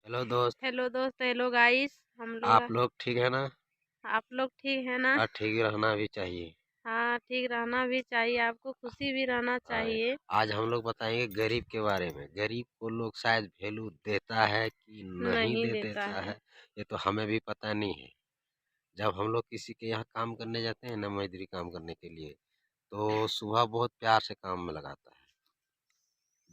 Hello दोस्त। Hello दोस्त, hello guys. हम लोग आप लोग ठीक है ना? आप लोग ठीक है ना? और ठीक रहना भी चाहिए। हाँ, ठीक रहना भी चाहिए, आपको खुशी भी रहना हाँ, चाहिए। आज हम लोग बताएंगे गरीब के बारे में। गरीब को लोग शायद वैल्यू देता है कि नहीं नहीं दे देता देता है। है, ये तो हमें भी पता नहीं है। जब हम लोग किसी के यहाँ काम करने जाते हैं ना, मजदूरी काम करने के लिए, तो सुबह बहुत प्यार से काम में लगाता है।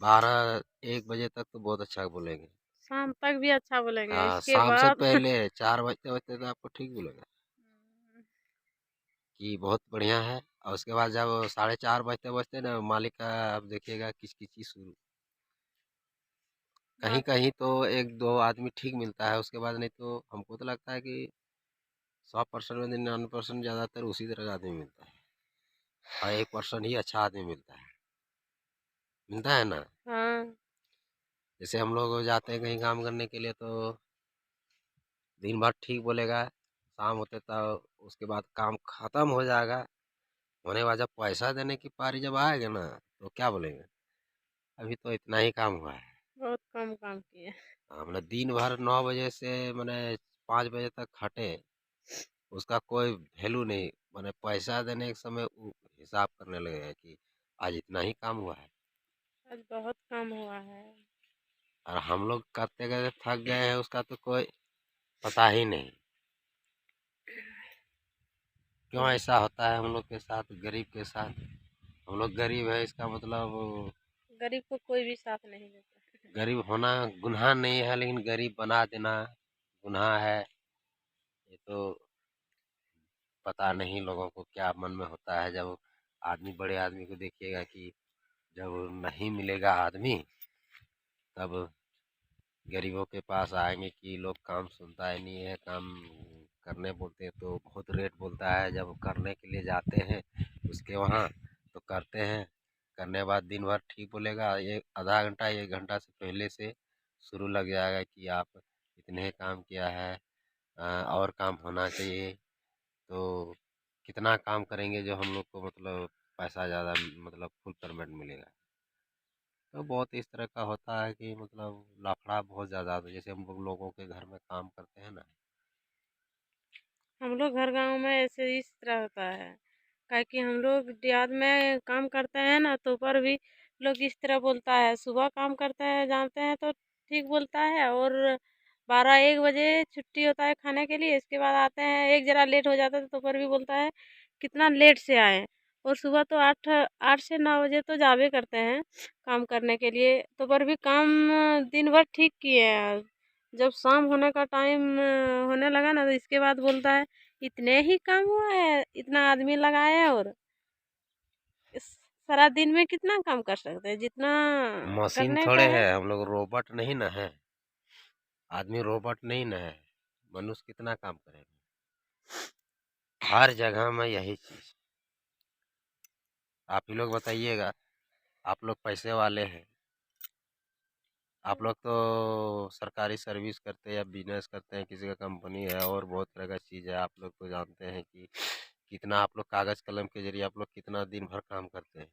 12-1 बजे तक तो बहुत अच्छा बोलेंगे। शाम तक भी अच्छा बोलेंगे, हाँ, इसके शाम से बाद पहले 4 बजते बजते तो आपको ठीक बोलेगा कि बहुत बढ़िया है। और उसके बाद जब 4:30 बजते बजते ना, मालिक का आप देखिएगा किचकिची शुरू। कहीं बात कहीं तो एक दो आदमी ठीक मिलता है, उसके बाद नहीं तो हमको तो लगता है कि 100% में 99% ज़्यादातर उसी तरह का आदमी मिलता है, और 1% ही अच्छा आदमी मिलता है ना। हाँ। जैसे हम लोग जाते हैं कहीं काम करने के लिए, तो दिन भर ठीक बोलेगा, शाम होते तब उसके बाद काम खत्म हो जाएगा। होने बाद जब पैसा देने की पारी जब आएगा ना, तो क्या बोलेंगे, अभी तो इतना ही काम हुआ है। बहुत कम काम किए। हमने दिन भर 9 बजे से मैंने 5 बजे तक खटे, उसका कोई वैल्यू नहीं। मैंने पैसा देने के समय वो हिसाब करने लगेगा कि आज इतना ही काम हुआ है। आज बहुत कम हुआ है। और हम लोग करते करते थक गए हैं, उसका तो कोई पता ही नहीं। क्यों बहुत। ऐसा होता है हम लोग के साथ, गरीब के साथ? हम लोग गरीब है, इसका मतलब गरीब को कोई भी साथ नहीं देता। गरीब होना गुनाह नहीं है, लेकिन गरीब बना देना गुनाह है। ये तो पता नहीं लोगों को क्या मन में होता है। जब आदमी, बड़े आदमी को देखिएगा कि जब नहीं मिलेगा आदमी, तब गरीबों के पास आएंगे कि लोग काम सुनता ही नहीं है, काम करने बोलते हैं तो बहुत रेट बोलता है। जब करने के लिए जाते हैं उसके वहाँ, तो करते हैं, करने के बाद दिन भर ठीक बोलेगा, एक आधा घंटा 1 घंटा से पहले से शुरू लग जाएगा कि आप इतने काम किया है, और काम होना चाहिए। तो कितना काम करेंगे जो हम लोग को मतलब पैसा ज़्यादा, मतलब फुल पेमेंट मिलेगा। तो बहुत इस तरह का होता है कि मतलब लफड़ा बहुत ज़्यादा होता है। जैसे हम लोगों के घर में काम करते हैं ना। हम लोग घर गांव में ऐसे इस तरह होता है। काहे कि हम लोग देहात में काम करते हैं ना, तो पर भी लोग इस तरह बोलता है। सुबह काम करते हैं, जानते हैं तो ठीक बोलता है, और 12-1 बजे छुट्टी होता है खाने के लिए, इसके बाद आते हैं, एक जरा लेट हो जाता है तो पर भी बोलता है कितना लेट से आए। और सुबह तो 8 से 9 बजे तो जावे करते हैं काम करने के लिए, तो पर भी काम दिन भर ठीक किए हैं। जब शाम होने का टाइम होने लगा ना, तो इसके बाद बोलता है इतने ही काम हुआ है, इतना आदमी लगाए हैं, और इस सारा दिन में कितना काम कर सकते हैं, जितना मशीन करने का थोड़े है। है, हम लोग रोबोट नहीं ना है। आदमी रोबोट नहीं ना है। मनुष्य कितना काम करेगा? हर जगह में यही चीज़। आप ही लोग बताइएगा, आप लोग पैसे वाले हैं, आप लोग तो सरकारी सर्विस करते हैं या बिजनेस करते हैं, किसी का कंपनी है और बहुत तरह का चीज़ है। आप लोग तो जानते हैं कि कितना आप लोग कागज़ कलम के जरिए आप लोग कितना दिन भर काम करते हैं,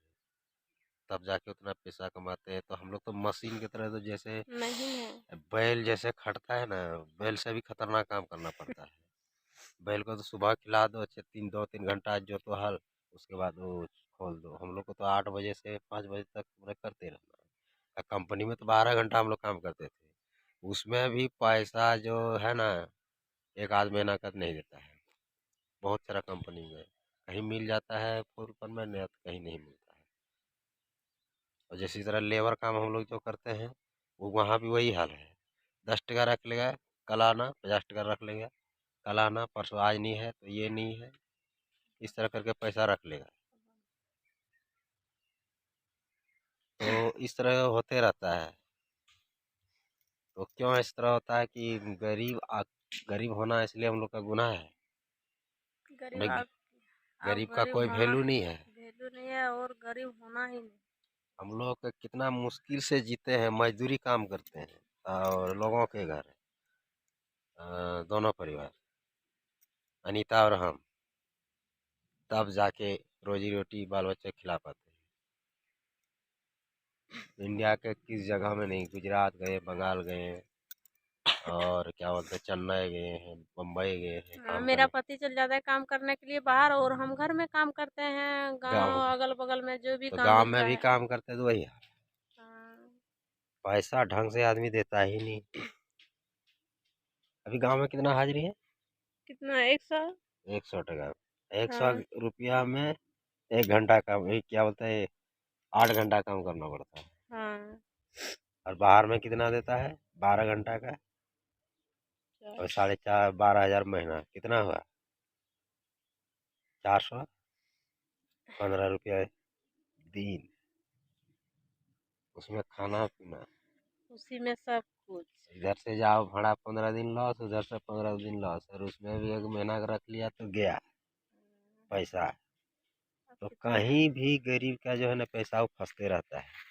तब जाके उतना पैसा कमाते हैं। तो हम लोग तो मशीन की तरह, तो जैसे नहीं है। बैल जैसे खटता है ना, बैल से भी खतरनाक काम करना पड़ता है। बैल को तो सुबह खिला दो, अच्छे 2-3 घंटा जोतो हल, उसके बाद वो खोल दो। हम लोग को तो 8 बजे से 5 बजे तक पूरा करते रहना है। कंपनी में तो 12 घंटा हम लोग काम करते थे, उसमें भी पैसा जो है ना, एक आध महीना का नहीं देता है। बहुत सारा कंपनी में कहीं मिल जाता है फुल परमानेंट, या तो कहीं नहीं मिलता है। और जैसी तरह लेबर काम हम लोग जो करते हैं, वो वहाँ भी वही हाल है। 10 टका रख लेगा, कल आना 50 टका रख लेगा, कल आना, परसों आज नहीं है तो ये नहीं है, इस तरह करके पैसा रख लेगा। तो इस तरह होते रहता है। तो क्यों इस तरह होता है कि गरीब होना इसलिए हम लोग का गुनाह है? गरीब नहीं, आप गरीब का गरीब कोई होना वैल्यू नहीं है। वैल्यू नहीं है, और गरीब होना ही नहीं। हम लोग कितना मुश्किल से जीते हैं, मजदूरी काम करते हैं, और लोगों के घर, दोनों परिवार, अनीता और हम, तब जाके रोजी रोटी बाल बच्चे खिला पाते हैं। इंडिया के किस जगह में नहीं, गुजरात गए, बंगाल गए, और क्या बोलते हैं, चेन्नई गए हैं, मुंबई गए हैं हाँ, काम मेरा करने। पति चल जाता है काम करने के लिए बाहर और हम घर में काम करते हैं, गाँव, गांव अगल बगल में जो भी तो काम गाँव में मिलता भी है। काम करते तो वही हाल। हाँ। पैसा ढंग से आदमी देता ही नहीं। अभी गांव में कितना हाजिरी है? कितना 100? 100 टका। 100 हाँ। रुपया में 1 घंटा काम, ये क्या बोलते हैं, 8 घंटा काम करना पड़ता है। हाँ। और बाहर में कितना देता है? 12 घंटा का। अच्छा। और 4.5 12 हज़ार महीना, कितना हुआ? 415 रुपया दिन। उसमें खाना पीना, उसी में सब कुछ। इधर से जाओ भाड़ा 15 दिन लॉस, उधर से 15 दिन लॉस, और उसमें भी 1 महीना का रख लिया तो गया पैसा। अब तो कितना कहीं भी गरीब का जो है ना पैसा वो फंसते रहता है।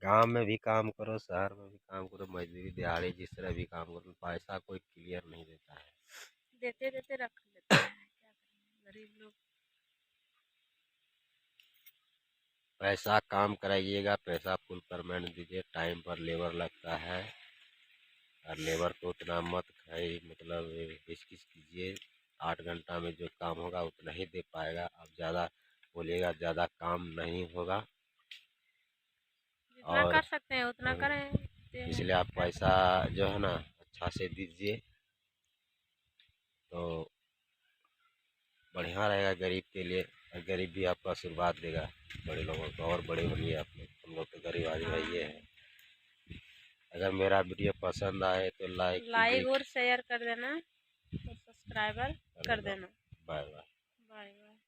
गांव में भी काम करो, शहर में भी काम करो, मजदूरी दिहाड़ी जिस तरह भी काम करो, पैसा कोई क्लियर नहीं देता है। देते देते रख लेते हैं, क्या करें गरीब लोग। पैसा काम कराइएगा, पैसा फुल पेमेंट दीजिए, टाइम पर लेबर लगता है। और लेबर को उतना मत खाई, मतलब हिचकिच कीजिए। 8 घंटा में जो काम होगा उतना ही दे पाएगा। आप ज़्यादा बोलिएगा, ज़्यादा काम नहीं होगा। जितना और कर सकते हैं उतना करें, देते हैं, इसलिए आप क्या पैसा करें। जो है ना अच्छा से दीजिए, तो बढ़िया रहेगा गरीब के लिए। और गरीब भी आपको आशीर्वाद देगा, बड़े लोगों को, और बड़े बनिए आप लोग। हम लोग तो गरीब आदमी हाँ। भाई ये है। अगर मेरा वीडियो पसंद आए तो लाइक कीजिए। लाइक और शेयर कर देना और सब्सक्राइबर कर कर देना। देना। Bye bye. Bye bye.